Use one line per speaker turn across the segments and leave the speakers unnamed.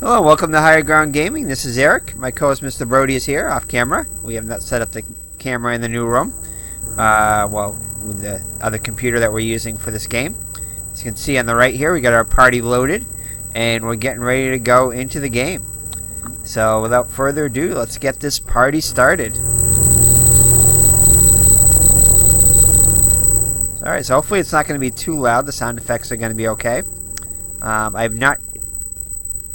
Hello, welcome to Higher Ground Gaming. This is Eric. My co-host Mr. Brody is here off camera. We have not set up the camera in the new room. With the other computer that we're using for this game. As you can see on the right here, we got our party loaded, and we're getting ready to go into the game. So without further ado, let's get this party started. Alright, so hopefully it's not going to be too loud. The sound effects are going to be okay. I've not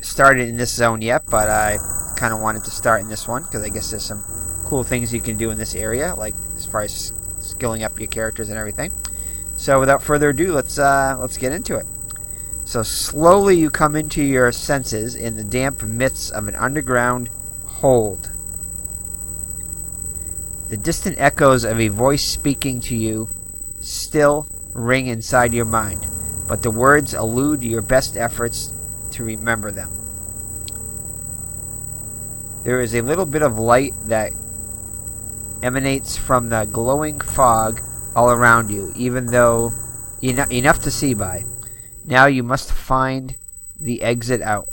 started in this zone yet, but I kind of wanted to start in this one because I guess there's some cool things you can do in this area, like as far as skilling up your characters and everything. So without further ado, let's get into it. So slowly you come into your senses in the damp midst of an underground hold. The distant echoes of a voice speaking to you still ring inside your mind, but the words elude your best efforts to remember them. There is a little bit of light that emanates from the glowing fog all around you, even though enough to see by. Now you must find the exit out.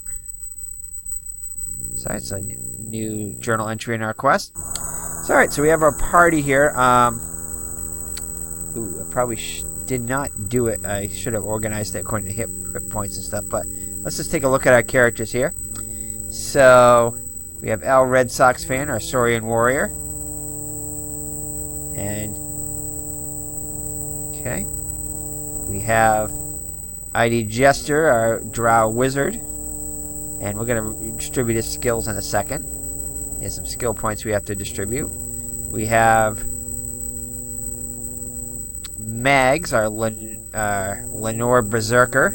So it's a new journal entry in our quest. So, alright, so we have our party here. I probably did not do it. I should have organized it according to hit points and stuff, but let's just take a look at our characters here. So we have Al Red Sox fan, our Saurian warrior. And okay. We have ID Jester, our Drow wizard. And we're going to distribute his skills in a second. He has some skill points we have to distribute. We have Mags, our Lenore Berserker.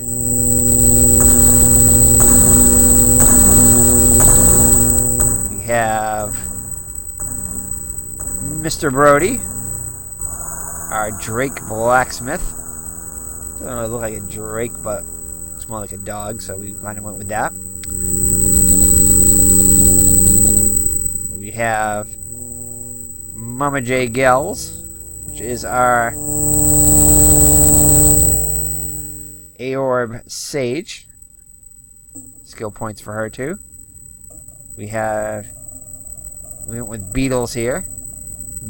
We have Mr. Brody, our Drake Blacksmith. Doesn't really look like a drake, but it's more like a dog, so we kind of went with that. We have Mama J. Gels, which is our Aorb Sage. Skill points for her too. We went with Beetles here.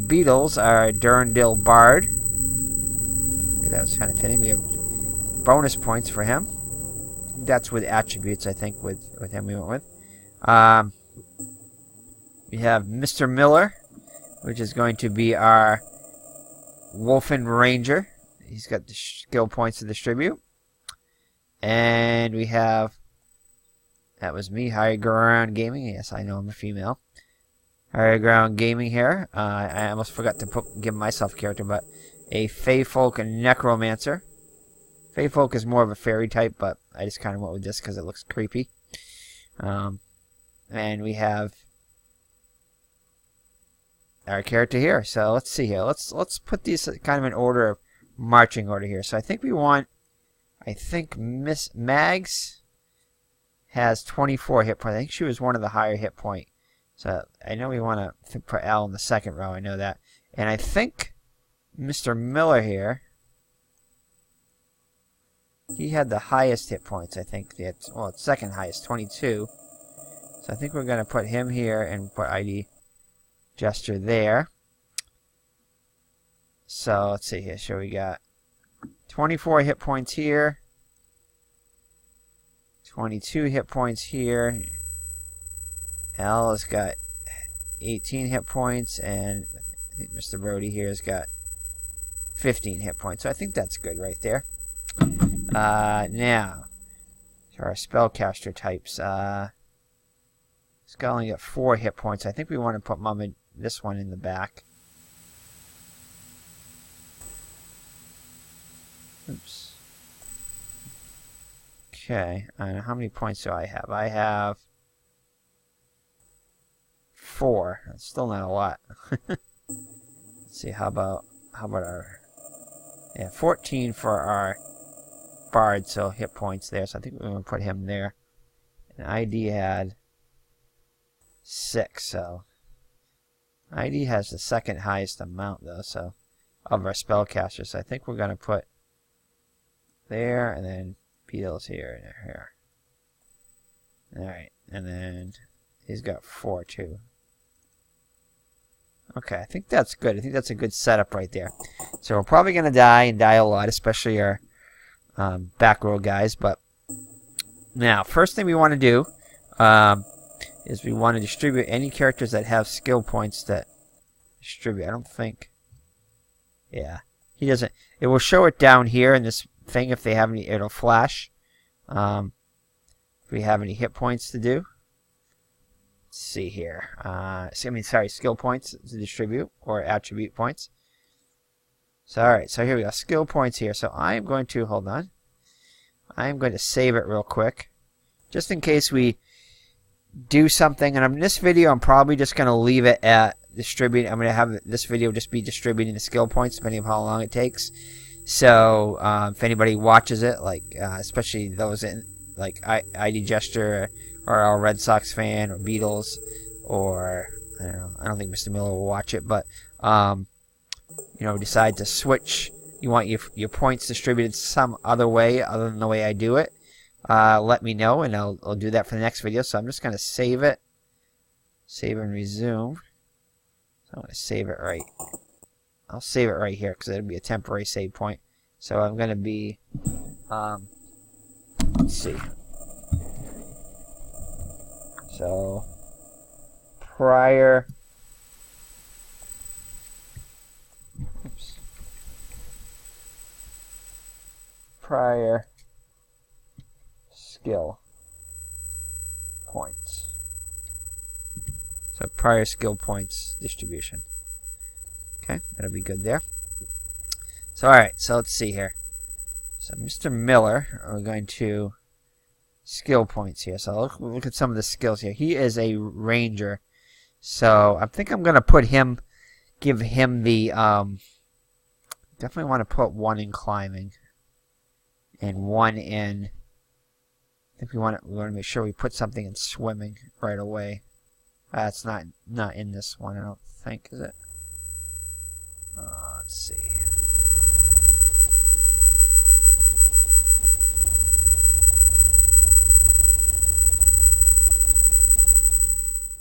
Beetles are Durandil Bard. That was kind of fitting. We have bonus points for him. That's with attributes, I think, with him we went with. We have Mr. Miller, which is going to be our Wolfen Ranger. He's got the skill points to distribute. And we have, that was me, Higher Ground Gaming. Yes, I know I'm a female. Higher Ground Gaming here. I almost forgot to give myself a character, but a Feyfolk Necromancer. Feyfolk is more of a fairy type, but I just kind of went with this because it looks creepy. And we have our character here. So let's see here. Let's put these kind of in order of marching order here. So I think Miss Mags has 24 hit points. I think she was one of the higher hit point. So I know we want to put Al in the second row. I know that. And I think Mr. Miller here, he had the highest hit points. I think it's second highest, 22. So I think we're going to put him here and put ID Gesture there. So let's see here. So we got 24 hit points here. 22 hit points here. Al has got 18 hit points, and I think Mr. Brody here has got 15 hit points. So I think that's good right there. Now, for our spellcaster types, it's only got 4 hit points. I think we want to put this one in the back. Oops. Okay, how many points do I have? I have 4. That's still not a lot. Let's see, how about our 14 for our Bard, so hit points there. So I think we're going to put him there. And ID had 6, so ID has the second highest amount though, so of our spellcasters. So I think we're going to put there, and then Beetles here and here. Alright, and then he's got 4 too. Okay, I think that's good. I think that's a good setup right there. So we're probably going to die and die a lot, especially our back row guys. But now, first thing we want to do is we want to distribute any characters that have skill points that distribute. I don't think. Yeah, he doesn't. It will show it down here in this thing if they have any. It'll flash. If we have any hit points to do. Let's see here. Skill points to distribute or attribute points. So all right, so here we go. Skill points here. So I am going to hold on. I am going to save it real quick, just in case we do something. And in this video, I'm probably just going to leave it at distribute. I'm going to have this video just be distributing the skill points, depending on how long it takes. So if anybody watches it, like especially those in like ID Gesture or a Red Sox fan or Beatles, or I don't know. I don't think Mr. Miller will watch it, but decide to switch. You want your points distributed some other way other than the way I do it. Let me know, and I'll do that for the next video. So I'm just going to save it. Save and resume. So I'm going to save it right. I'll save it right here because it'll be a temporary save point. So I'm going to be, let's see. So prior skill points. So prior skill points distribution. Okay, that'll be good there. So alright, so let's see here. So Mr. Miller, we're going to skill points here. So look at some of the skills here. He is a ranger. So I think I'm going to put him, give him the, definitely want to put 1 in climbing and 1 in, I think we want to make sure we put something in swimming right away. That's not in this one, I don't think, is it? Let's see.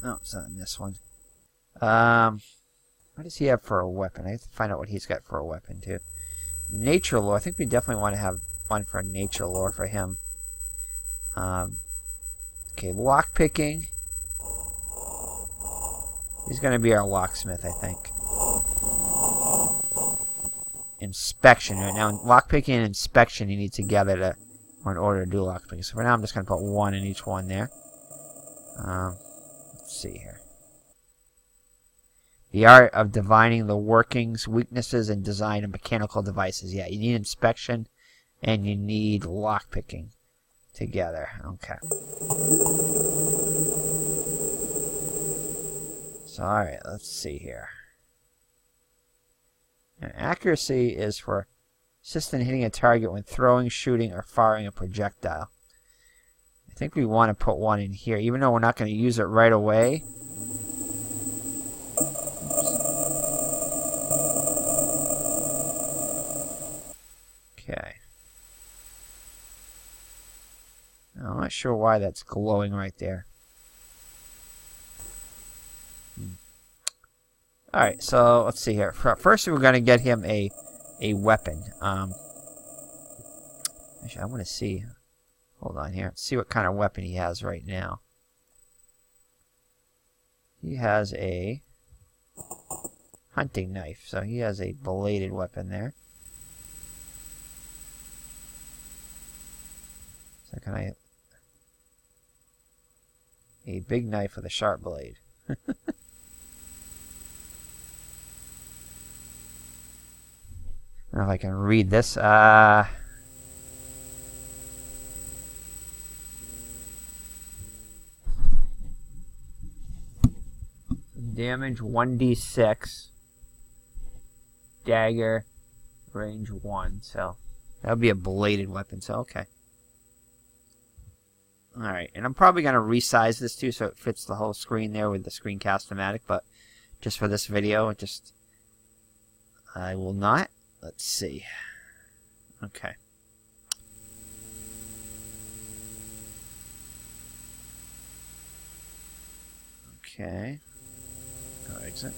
No, it's not in this one. What does he have for a weapon? I have to find out what he's got for a weapon, too. Nature lore. I think we definitely want to have one for nature lore for him. Okay, lockpicking. He's going to be our locksmith, I think. Inspection. Right now, lockpicking and inspection you need together in order to do lockpicking. So for now, I'm just going to put 1 in each one there. Let's see here. The art of divining the workings, weaknesses, and design of mechanical devices. Yeah, you need inspection and you need lockpicking together. Okay. So, alright, let's see here. Now, accuracy is for assist in hitting a target when throwing, shooting, or firing a projectile. I think we want to put 1 in here, even though we're not going to use it right away. Okay. I'm not sure why that's glowing right there. Alright, so let's see here. First, we're going to get him a weapon. Actually, I want to see. Hold on here. Let's see what kind of weapon he has right now. He has a hunting knife, so he has a bladed weapon there. So can I... A big knife with a sharp blade. I don't know if I can read this. Damage 1d6. Dagger. Range 1. So that would be a bladed weapon. So okay. Alright, and I'm probably going to resize this too so it fits the whole screen there with the Screencast-O-Matic, but just for this video, I will not. Let's see. Okay. Okay. Go exit.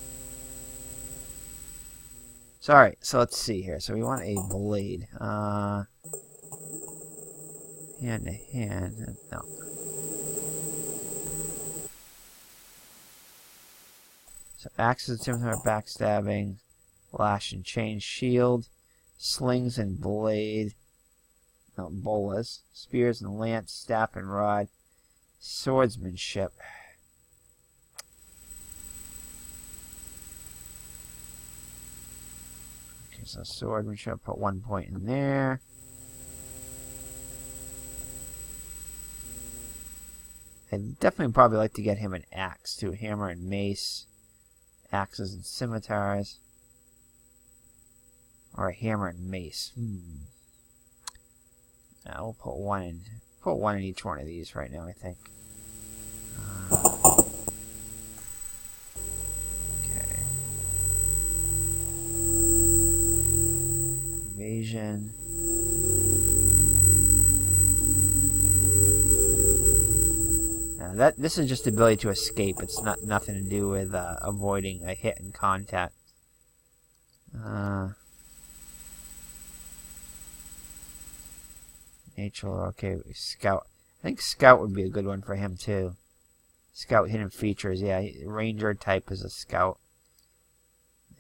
Sorry, so let's see here. So we want a blade. Hand to hand. No. So axes, timber, backstabbing, lash and chain, shield, slings and blade. No, bolas, spears and lance, staff and rod, swordsmanship. Okay, so swordsmanship, put 1 point in there. I'd definitely probably like to get him an axe too. Hammer and mace, axes and scimitars, or a hammer and mace. We'll put one in each one of these right now, I think. Okay. Evasion. Now this is just the ability to escape. It's nothing to do with avoiding a hit and contact. Nature, okay, scout. I think scout would be a good one for him too. Scout hidden features, yeah. Ranger type is a scout.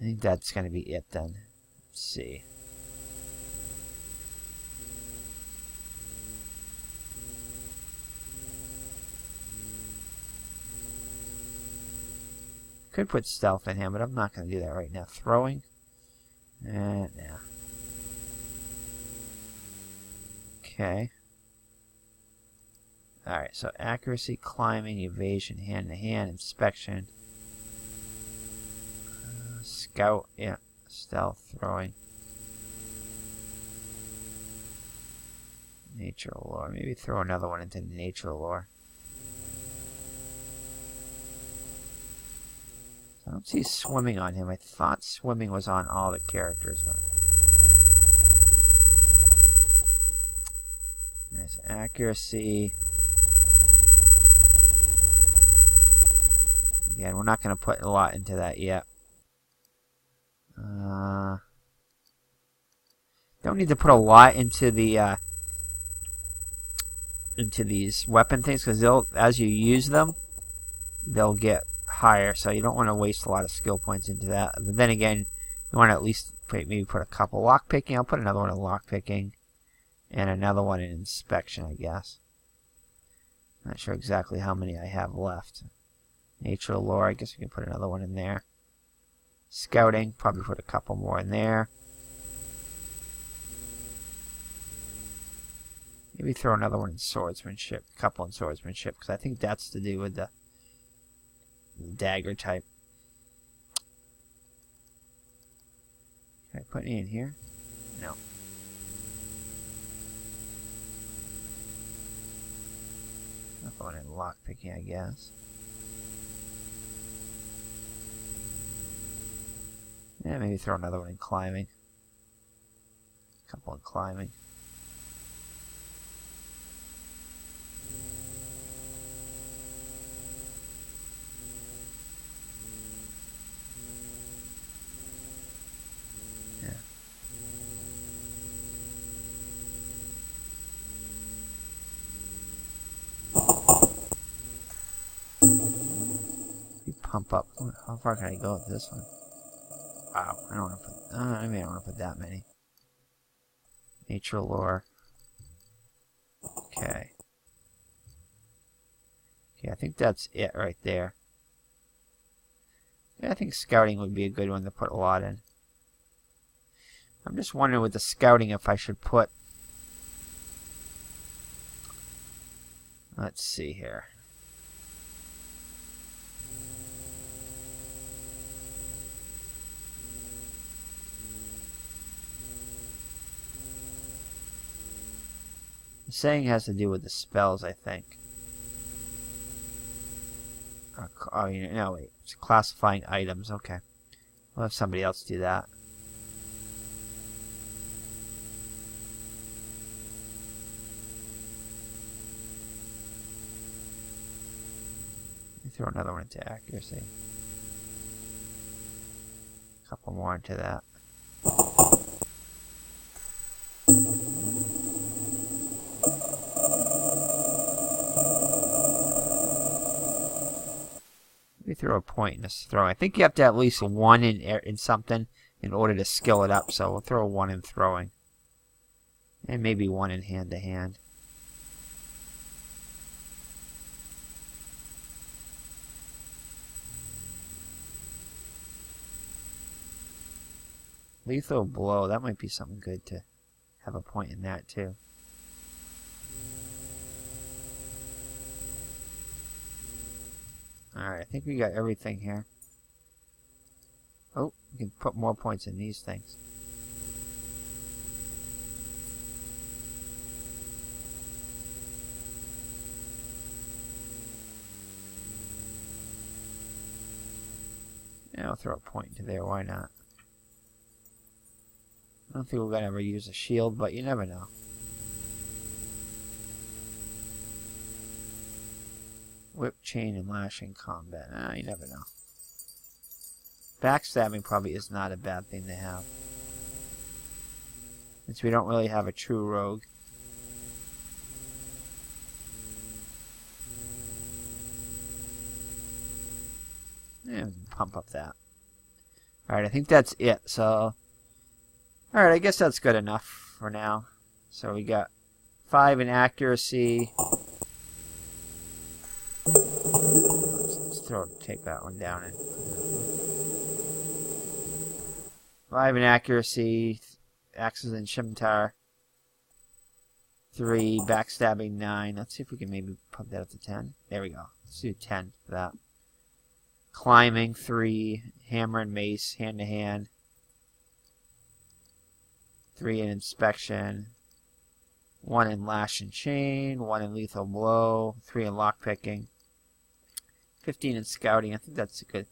I think that's gonna be it then. Let's see. Could put stealth in him, but I'm not gonna do that right now. Throwing? Nah. Okay. Alright, so accuracy, climbing, evasion, hand-to-hand, inspection. Scout, yeah. Stealth, throwing. Nature lore. Maybe throw another one into nature lore. I don't see swimming on him. I thought swimming was on all the characters, but... Nice accuracy. Again, we're not going to put a lot into that yet. Don't need to put a lot into the into these weapon things, because they'll, as you use them, they'll get higher. So you don't want to waste a lot of skill points into that. But then again, you want to at least maybe put a couple lockpicking. I'll put another one in lockpicking. And another one in inspection, I guess. Not sure exactly how many I have left. Nature lore, I guess we can put another one in there. Scouting, probably put a couple more in there. Maybe throw another one in swordsmanship, a couple in swordsmanship, because I think that's to do with the dagger type. Can I put any in here? No. Not going in lockpicking, I guess. Yeah, maybe throw another one in climbing. A couple in climbing. Yeah. Pump up. How far can I go with this one? Wow, I don't want to put. I mean, I don't want to put that many. Nature lore. Okay. Okay, I think that's it right there. Yeah, I think scouting would be a good one to put a lot in. I'm just wondering with the scouting if I should put. Let's see here. The saying has to do with the spells, I think. Oh, no, wait. It's classifying items. Okay. We'll have somebody else do that. Throw another one into accuracy. A couple more into that. Maybe throw a point in this throw. I think you have to have at least one in something in order to skill it up. So we'll throw one in throwing. And maybe one in hand-to-hand. Lethal blow. That might be something good to have a point in that too. Alright, I think we got everything here. Oh, we can put more points in these things. Yeah, I'll throw a point into there, why not? I don't think we're going to ever use a shield, but you never know. Whip, chain, and lash in combat. You never know. Backstabbing probably is not a bad thing to have. Since we don't really have a true rogue. Yeah, we can pump up that. Alright, I think that's it. So, alright, I guess that's good enough for now. So we got 5 in accuracy. Take that one down. 5 in accuracy. Axes and Scimitar. 3. Backstabbing 9. Let's see if we can maybe pump that up to 10. There we go. Let's do 10 for that. Climbing 3. Hammer and mace. Hand to hand. 3 in inspection. 1 in lash and chain. 1 in lethal blow. 3 in lockpicking. 15 in scouting. I think that's a good.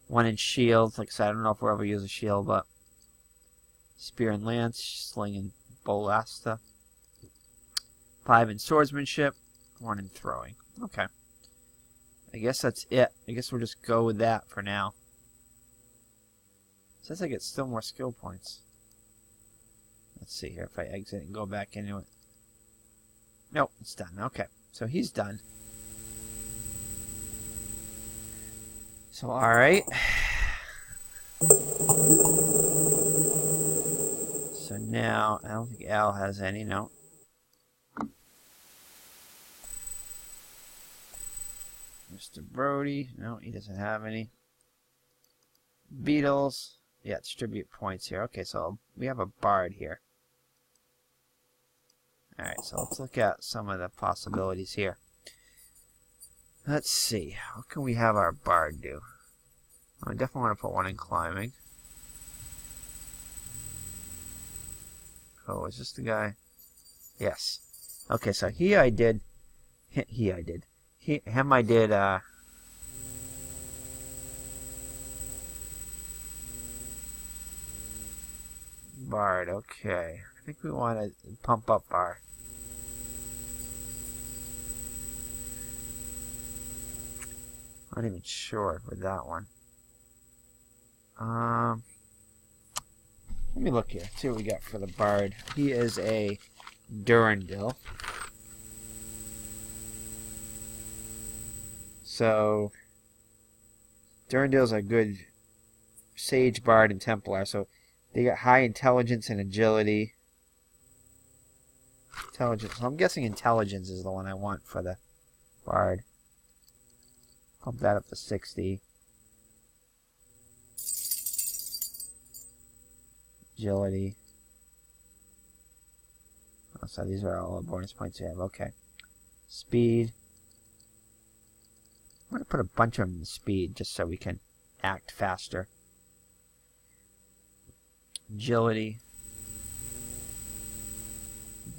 1 in shield. Like I said, I don't know if we'll ever use a shield, but spear and lance, sling and ballista. 5 in swordsmanship. 1 in throwing. Okay. I guess that's it. I guess we'll just go with that for now. Says I get still more skill points. Let's see here if I exit and go back into it. Nope, it's done. Okay, so he's done. So, alright. So now, I don't think Al has any, no. Mr. Brody, no, he doesn't have any. Beatles, yeah, distribute points here. Okay, so we have a bard here. Alright, so let's look at some of the possibilities here. Let's see, what can we have our bard do? I definitely want to put 1 in climbing. Oh, is this the guy? Yes. Okay, so him I did, bard, okay. I think we want to pump up our... I'm not even sure with that one. Let me look here. See what we got for the bard. He is a Durandal. So Durandals are good sage, bard, and Templar. So they got high intelligence and agility. Intelligence. So I'm guessing intelligence is the one I want for the bard. Pump that up to 60. Agility. Oh, so these are all the bonus points you have. Okay. Speed. I'm going to put a bunch of them in speed just so we can act faster. Agility.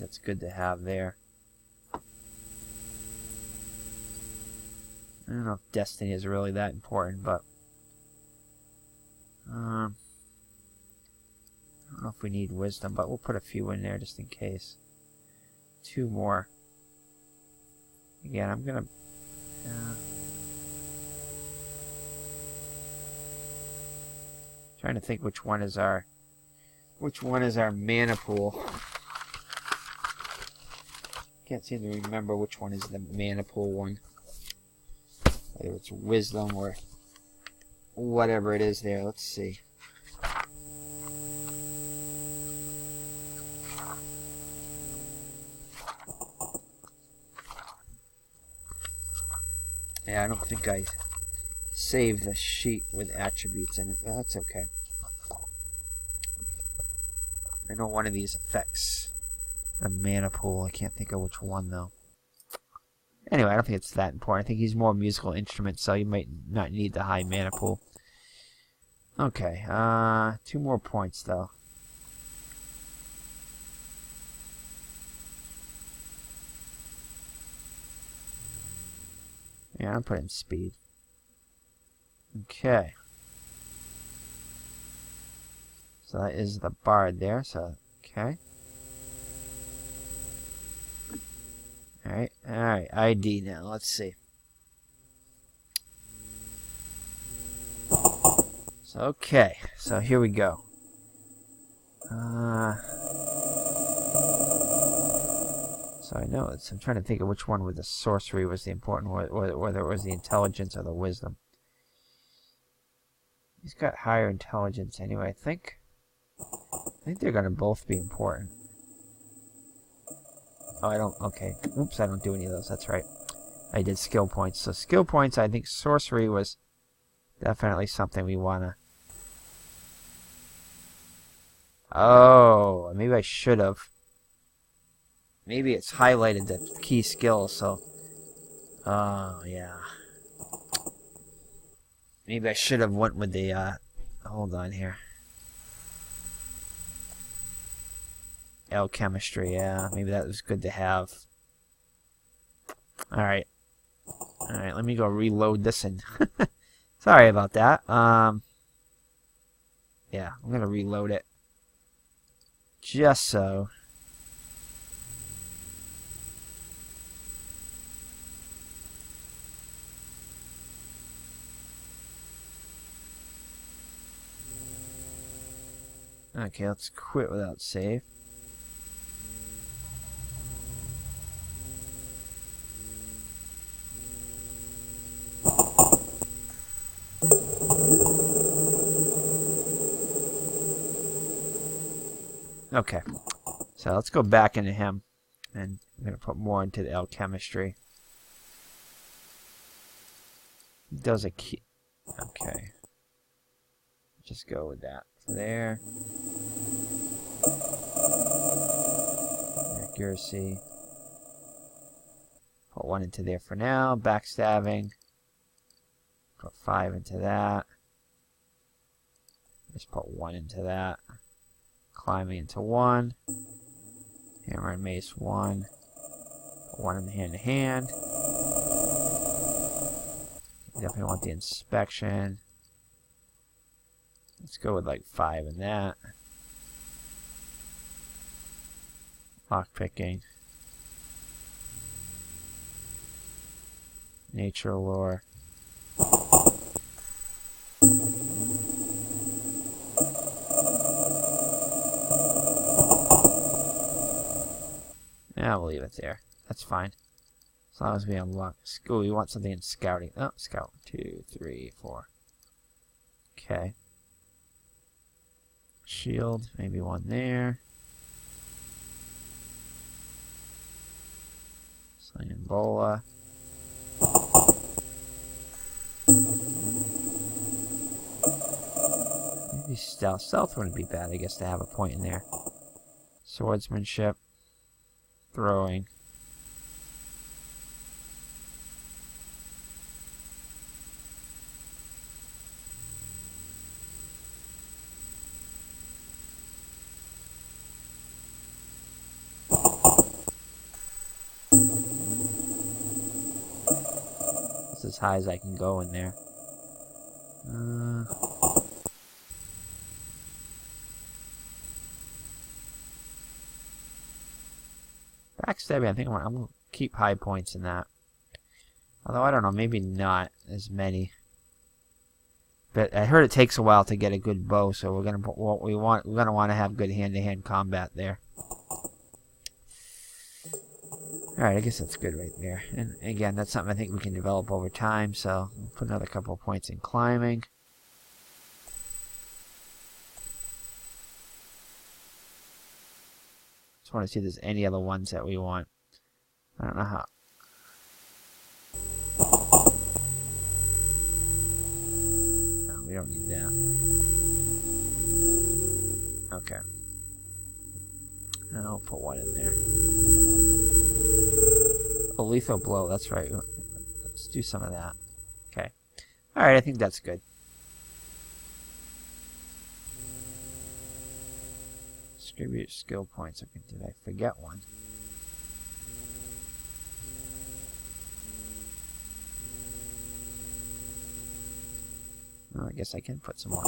That's good to have there. I don't know if destiny is really that important, but I don't know if we need wisdom, but we'll put a few in there just in case. 2 more. Again, I'm gonna Trying to think which one is our mana pool. Can't seem to remember which one is the mana pool one. Whether it's wisdom or whatever it is there. Let's see. Yeah, I don't think I saved the sheet with attributes in it, but that's okay. I know one of these affects the mana pool. I can't think of which one, though. Anyway, I don't think it's that important. I think he's more musical instrument, so you might not need the high mana pool. Okay, 2 more points, though. Yeah, I'm putting speed. Okay. So that is the bard there, so, okay. Alright, ID now, let's see. So, okay, so here we go. So I know I'm trying to think of which one with the sorcery was the important one, whether it was the intelligence or the wisdom. He's got higher intelligence anyway, I think. I think they're going to both be important. Oh, I don't, okay. Oops, I don't do any of those, that's right. I did skill points. So skill points, I think sorcery was definitely something we want to... Oh, maybe I should have. Maybe it's highlighted the key skill, so... Oh, yeah. Maybe I should have went with the, hold on here. Alchemistry, yeah. Maybe that was good to have. Alright. Alright, let me go reload this and... Sorry about that. Yeah, I'm gonna reload it. Just so. Okay, let's quit without save. Okay, so let's go back into him, and I'm going to put more into the alchemistry. He does a key. Okay. Just go with that. There. Accuracy. Put 1 into there for now. Backstabbing. Put 5 into that. Just put 1 into that. Climbing into 1. Hammer and mace 1. Put 1 in the hand-to-hand. Definitely want the inspection. Let's go with like 5 in that. Lockpicking. Nature lore. Yeah, we'll leave it there. That's fine. As long as we unlock school, we want something in scouting. Oh, scout. 2, 3, 4. Okay. Shield, maybe 1 there. Sling and bola. Maybe stealth. Stealth wouldn't be bad, I guess, to have a point in there. Swordsmanship. Throwing. That's as high as I can go in there. Backstabbing, I think I'm going to keep high points in that. Although, I don't know, maybe not as many. But I heard it takes a while to get a good bow, so we're gonna want to have good hand-to-hand combat there. All right, I guess that's good right there. And again, that's something I think we can develop over time. So we'll put another couple of points in climbing. Just want to see if there's any other ones that we want. I don't know how. No, we don't need that. Okay. I'll put one in there. Oh, lethal blow, that's right. Let's do some of that. Okay. Alright, I think that's good. Distribute skill points. Okay, did I forget one? Oh, I guess I can put some more.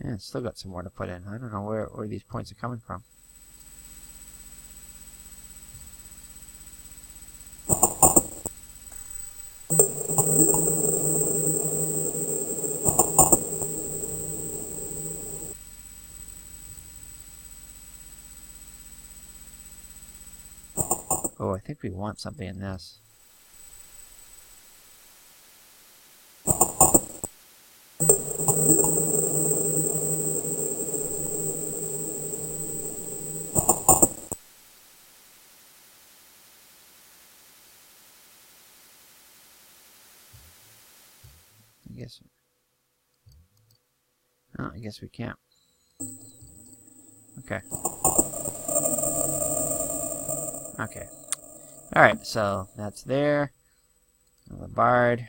Yeah, it's still got some more to put in. I don't know where these points are coming from. Oh, I think we want something in this. I guess we can't. Okay. Okay. Alright, so that's there. The bard.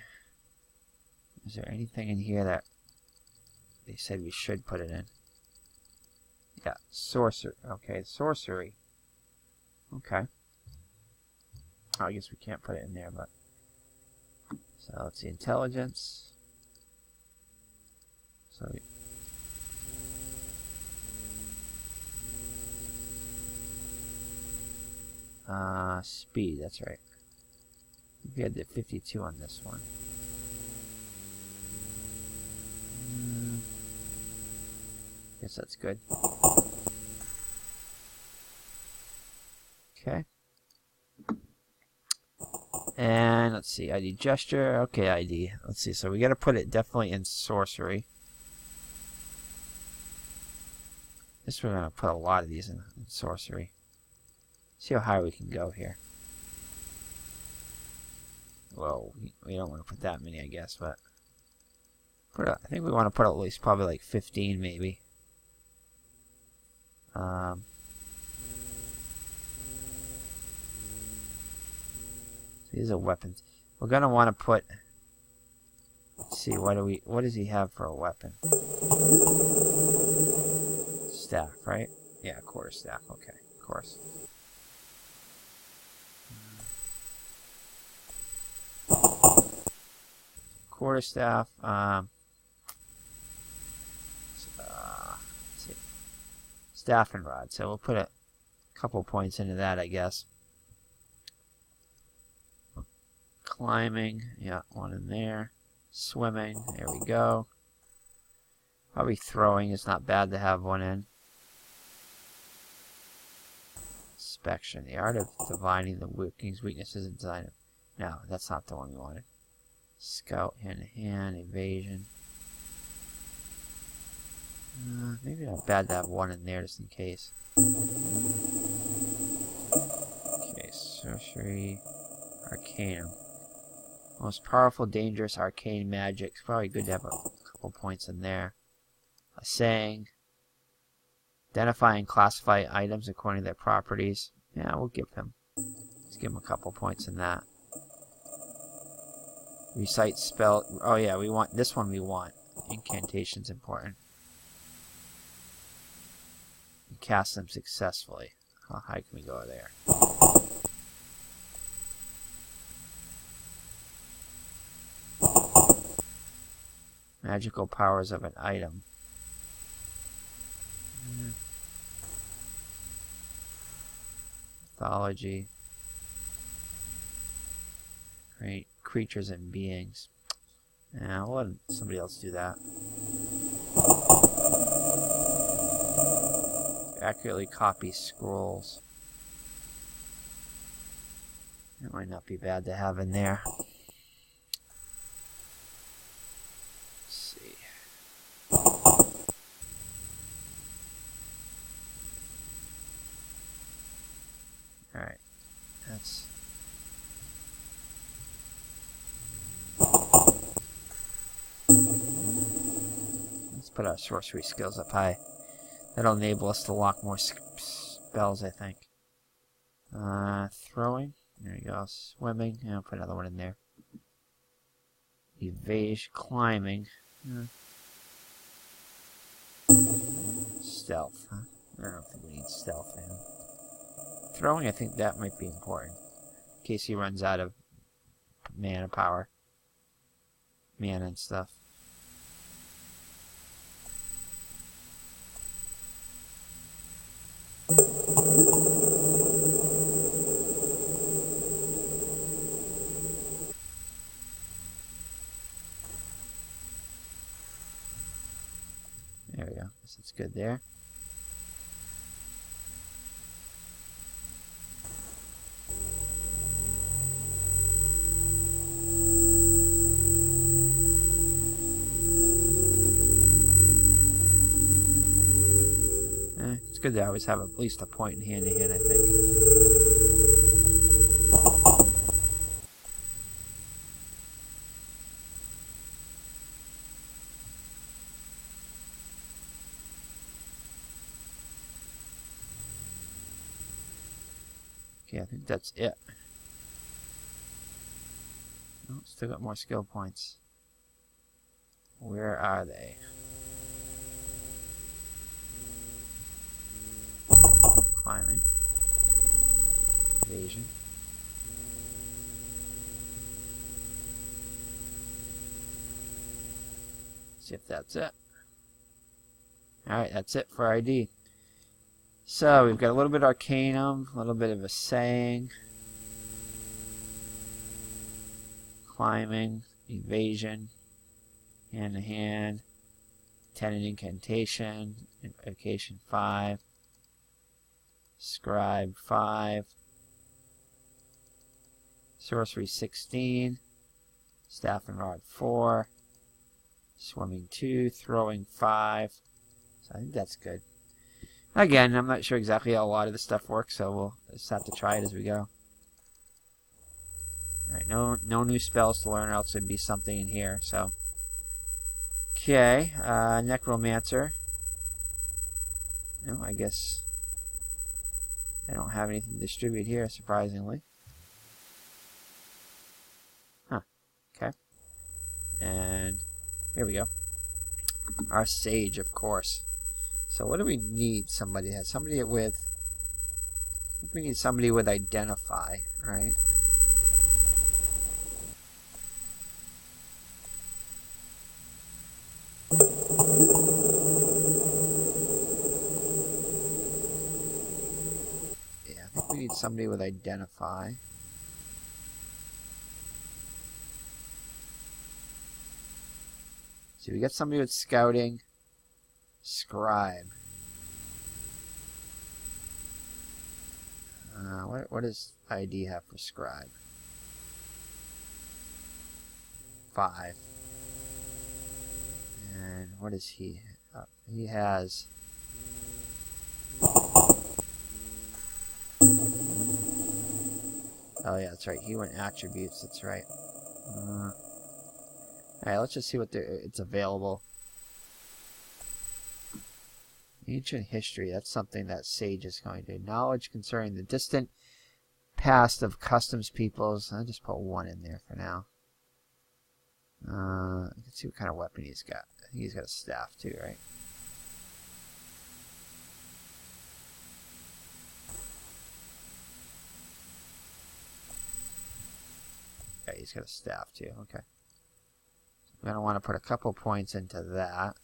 Is there anything in here that they said we should put it in? Yeah, sorcery. Okay, sorcery. Okay. Oh, I guess we can't put it in there, but... So, let's see, intelligence. So... speed, that's right. We had the 52 on this one. Guess that's good. Okay. And let's see, ID gesture. Okay, ID. Let's see, so we gotta put it definitely in sorcery. This we're gonna put a lot of these in sorcery. See how high we can go here. Well, we don't want to put that many, I guess, but I think we want to put at least probably like 15, maybe. These are weapons. We're gonna want to put. Let's see, what does he have for a weapon? Staff, right? Yeah, quarterstaff. Okay, of course. Quarterstaff. Let's see. Staff and rod. So we'll put a couple points into that, I guess. Climbing. Yeah, one in there. Swimming. There we go. Probably throwing is not bad to have one in. Inspection. The art of divining the workings, weaknesses, and design. No, that's not the one we wanted. Scout, hand-to-hand, evasion. Maybe not bad to have one in there just in case. Okay, sorcery, arcanum. Most powerful, dangerous, arcane magic. It's probably good to have a couple points in there. A saying. Identify and classify items according to their properties. Yeah, we'll give him. Let's give him a couple points in that. Recite spell. Oh yeah, we want this one. We want incantations important. And cast them successfully. How high can we go there? Magical powers of an item. Mythology. Great creatures and beings. Yeah, we'll let somebody else do that. Accurately copy scrolls. That might not be bad to have in there. Let's see. Alright. That's... Let's put our sorcery skills up high. That'll enable us to lock more spells, I think. Throwing. There you go. Swimming. Yeah, I'll put another one in there. Evasion. Climbing. Stealth. Huh? I don't think we need stealth for him. Throwing, I think that might be important. In case he runs out of mana power. Mana and stuff. There we go. Guess it's good there. It's good to always have at least a point in hand-to-hand, I think. Okay, I think that's it. Oh, still got more skill points. Where are they? Climbing. Evasion. See if that's it. Alright, that's it for ID. So, we've got a little bit of Arcanum, a little bit of a Saying. Climbing. Evasion. Hand to hand. Tenant Incantation. Invocation 5. Scribe 5. Sorcery 16. Staff and Rod 4. Swimming 2. Throwing 5. So I think that's good. Again, I'm not sure exactly how a lot of this stuff works, so we'll just have to try it as we go. Alright, no new spells to learn, or else there'd be something in here, so. Okay, Necromancer. No, I guess I don't have anything to distribute here, surprisingly. Huh, okay. And here we go. Our Sage, of course. So what do we need? Somebody with... I think we need somebody with Identify, right? Yeah, I think we need somebody with Identify. So we got somebody with Scouting. Scribe. What does ID have for Scribe? 5. And what is he? He has... Oh yeah, that's right. He went attributes. That's right. Alright, let's just see what it's available. Ancient history. That's something that Sage is going to. Knowledge concerning the distant past of customs peoples. I'll just put 1 in there for now. Let's see what kind of weapon he's got. I think he's got a staff too, right? Yeah, he's got a staff too. Okay. We're going to want to put a couple points into that.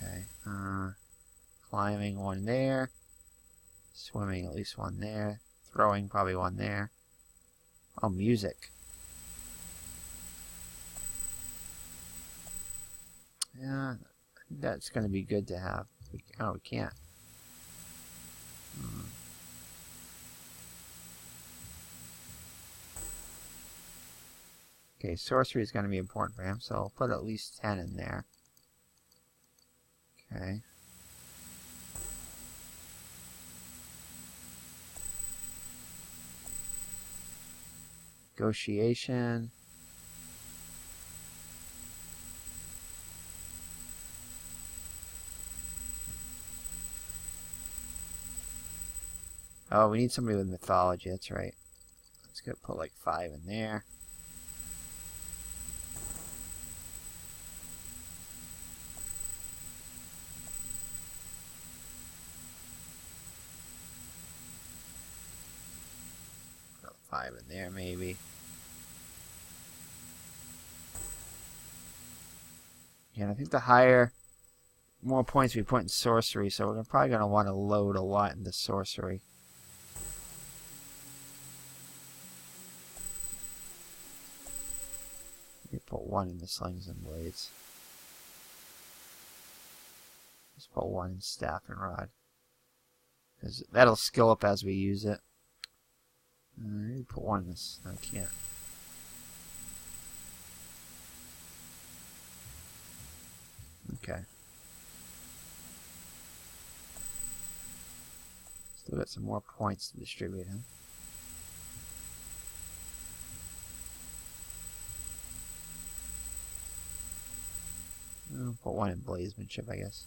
Okay. Climbing, one there. Swimming, at least one there. Throwing, probably one there. Oh, music. Yeah, that's going to be good to have. Oh, we can't. Okay, sorcery is going to be important for him, so I'll put at least 10 in there. Okay. Negotiation. Oh, we need somebody with mythology, that's right. Let's go put like 5 in there. Put 5 in there, maybe. And I think the more points we put in sorcery, so we're probably going to want to load a lot into sorcery. We put 1 in the slings and blades. Just put 1 in staff and rod. Because that'll skill up as we use it. Maybe put 1 in this. No, I can't. Okay. Still got some more points to distribute, huh? I'll put 1 in blazemanship, I guess.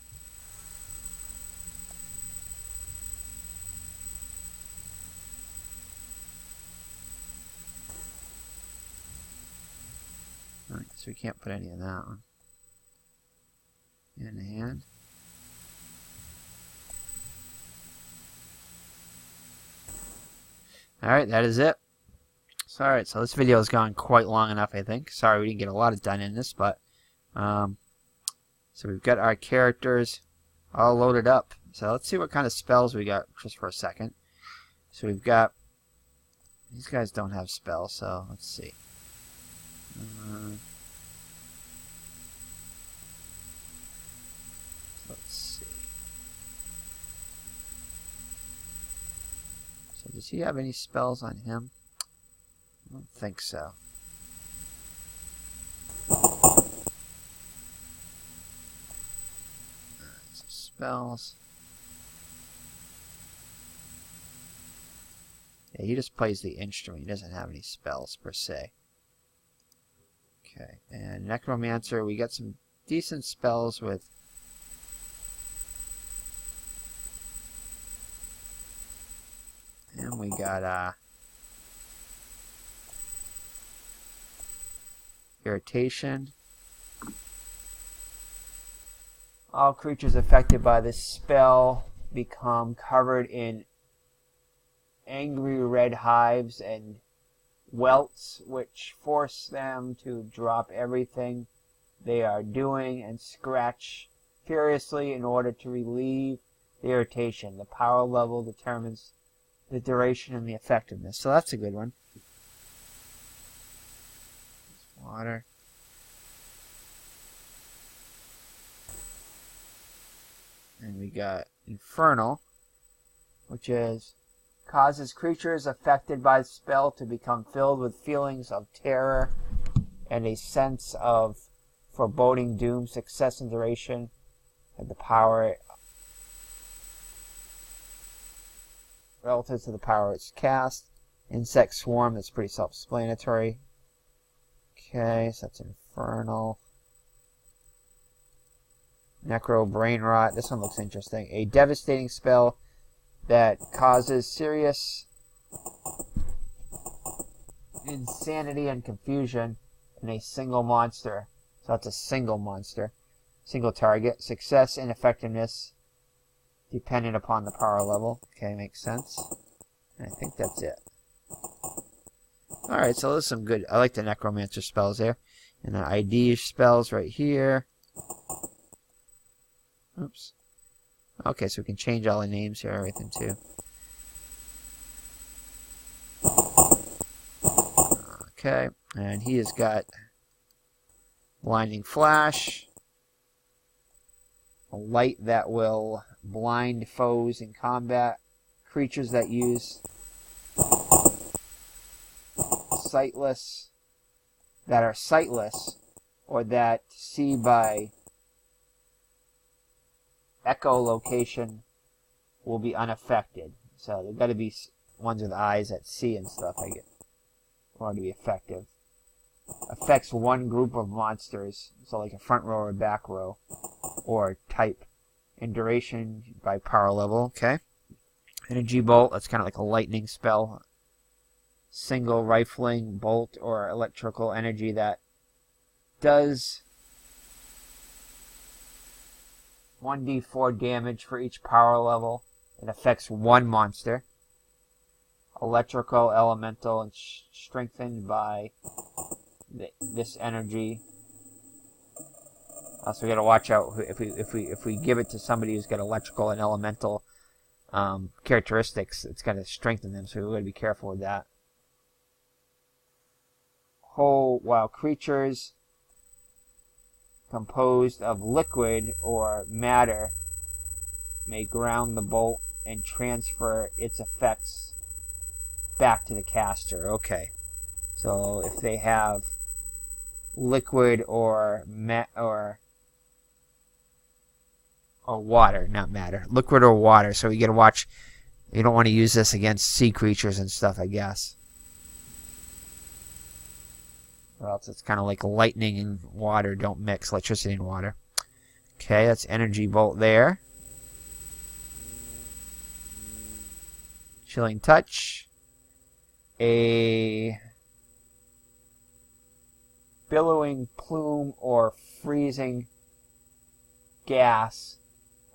Alright, so we can't put any in that one. In the hand. Alright, that is it. So, alright, so this video has gone quite long enough, I think. Sorry we didn't get a lot done in this, but so we've got our characters all loaded up. So let's see what kind of spells we got just for a second. So we've got, these guys don't have spells, so let's see. Let's see. So does he have any spells on him? I don't think so. Spells. Yeah, he just plays the instrument. He doesn't have any spells per se. Okay, and Necromancer, we got some decent spells with and we got Irritation. All creatures affected by this spell become covered in angry red hives and welts, which force them to drop everything they are doing and scratch furiously in order to relieve the irritation. The power level determines the duration and the effectiveness. So that's a good one. Water. And we got Infernal, which is causes creatures affected by the spell to become filled with feelings of terror and a sense of foreboding doom, success, and duration, and the power relative to the power it's cast. Insect Swarm, that's pretty self-explanatory. Okay, so that's Infernal. Necro Brain Rot, this one looks interesting. A devastating spell that causes serious insanity and confusion in a single monster. So that's a single monster. Single target. Success and effectiveness dependent upon the power level. Okay, makes sense. And I think that's it. Alright, so there's some good... I like the Necromancer spells there. And the ID spells right here. Oops. Okay, so we can change all the names here, everything too. Okay, and he has got Blinding Flash. A light that will blind foes in combat. Creatures that use sightless, that are sightless, or that see by echolocation will be unaffected. So they've got to be ones with eyes that see and stuff, I guess, in order to be effective. Affects one group of monsters, so like a front row or back row, or type. And duration by power level, okay. Energy bolt, that's kind of like a lightning spell. Single rifling bolt or electrical energy that does 1d4 damage for each power level. It affects one monster. Electrical, elemental, and strengthened by this energy. Also, we got to watch out if we give it to somebody who's got electrical and elemental characteristics. It's going to strengthen them, so we got to be careful with that. While creatures composed of liquid or matter may ground the bolt and transfer its effects back to the caster. Okay, so if they have liquid or water, not matter, liquid or water. So you got to watch. You don't want to use this against sea creatures and stuff, I guess. Or else it's kind of like lightning and water don't mix, electricity and water. Okay, that's energy bolt there. Chilling touch. A billowing plume or freezing gas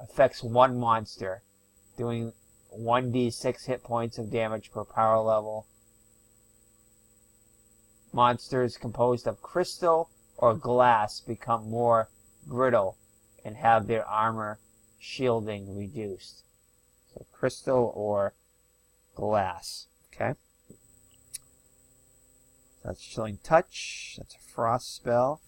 affects one monster, doing 1d6 hit points of damage per power level. Monsters composed of crystal or glass become more brittle and have their armor shielding reduced. So crystal or glass. Okay. That's Chilling Touch. That's a frost spell.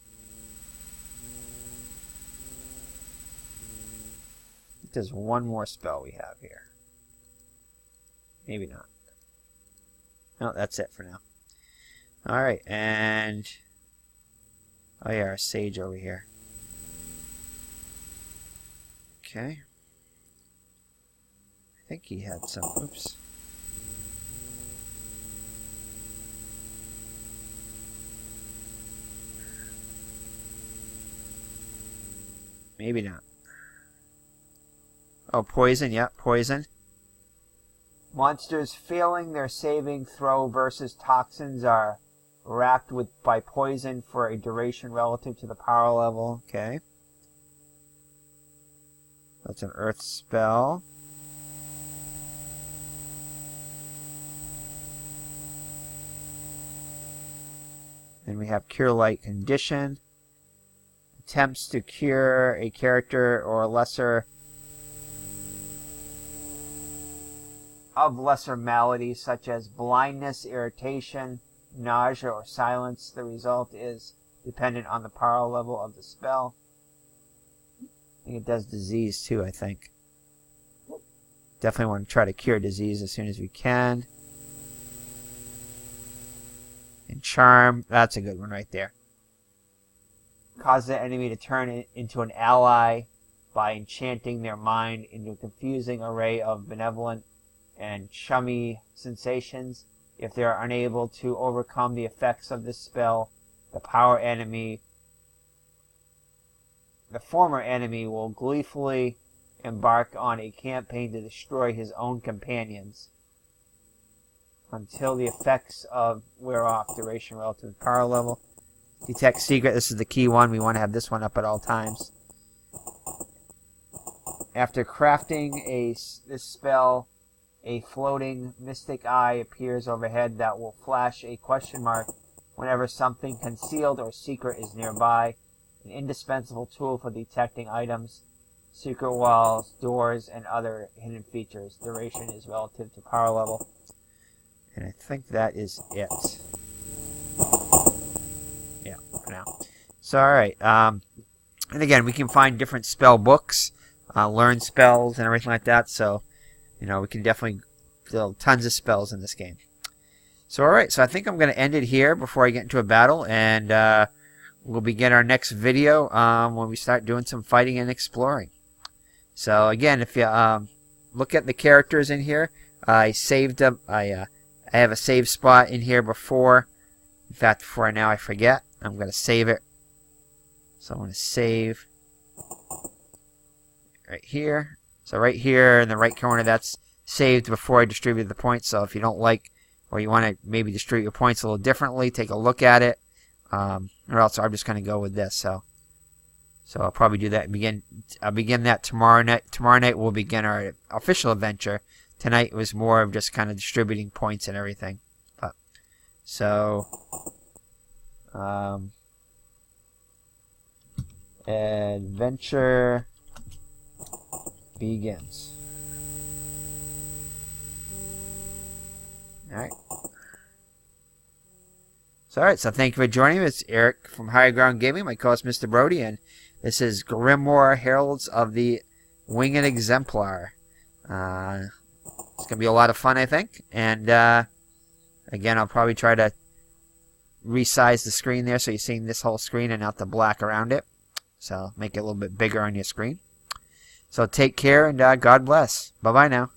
There's one more spell we have here. Maybe not. No, that's it for now. Alright, and... oh yeah, our sage over here. Okay. I think he had some... oops. Maybe not. Oh, poison, yeah, poison. Monsters failing their saving throw versus toxins are racked by poison for a duration relative to the power level. Okay. That's an earth spell. Then we have Cure Light Condition. Attempts to cure a character or lesser maladies such as blindness, irritation, nausea, or silence. The result is dependent on the power level of the spell. I think it does disease too, I think. Definitely want to try to cure disease as soon as we can. And charm, that's a good one right there. Cause the enemy to turn it into an ally by enchanting their mind into a confusing array of benevolent and chummy sensations. If they are unable to overcome the effects of this spell, the former enemy will gleefully embark on a campaign to destroy his own companions until the effects wear off. Duration relative to power level. Detect secret. This is the key one. We want to have this one up at all times. After crafting this spell, A floating mystic eye appears overhead that will flash a question mark whenever something concealed or secret is nearby. An indispensable tool for detecting items, secret walls, doors, and other hidden features. Duration is relative to power level. And I think that is it. Yeah, for now. So, alright. And again, we can find different spell books, learn spells, and everything like that. So, you know, we can definitely build tons of spells in this game. So, alright. So, I think I'm going to end it here before I get into a battle. And we'll begin our next video when we start doing some fighting and exploring. So, again, if you look at the characters in here, I saved them. I have a save spot in here before. In fact, before now I forget. I'm going to save it. So I'm going to save right here. So right here in the right corner, that's saved before I distributed the points. So if you don't like, or you want to maybe distribute your points a little differently, take a look at it. Or else I'm just going to go with this. So I'll probably do that. I'll begin that tomorrow night. Tomorrow night we'll begin our official adventure. Tonight was more of just kind of distributing points and everything. But so adventure begins. Alright. So thank you for joining me. It's Eric from Higher Ground Gaming, my co-host Mr. Brody, and this is Grimoire, Heralds of the Winged Exemplar. It's going to be a lot of fun, I think. And, again, I'll probably try to resize the screen there so you're seeing this whole screen and not the black around it. So make it a little bit bigger on your screen. So take care and God bless. Bye-bye now.